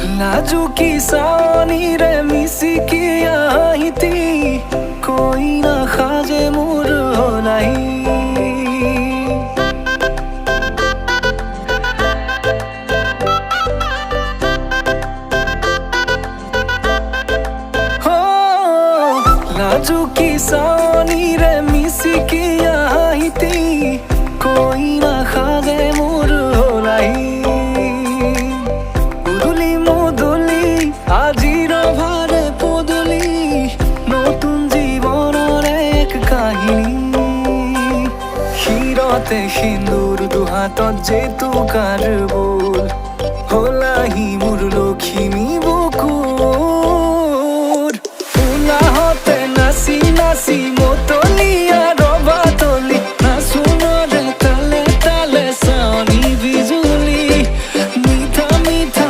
लाजुकी सानी रे मिसिकी आहिती कोई ना खाजे मुर हो नहीं हो लाजुकी सानी रे मिसिकी आहिती कोई ना खाजे मुर हो नहीं আজির ভারে পদলি নতুন জীবনের এক কাহিনী শিরতে সিন্দুর দুহাতত যেতু কার বোল হলাহি মোর লক্ষ্মী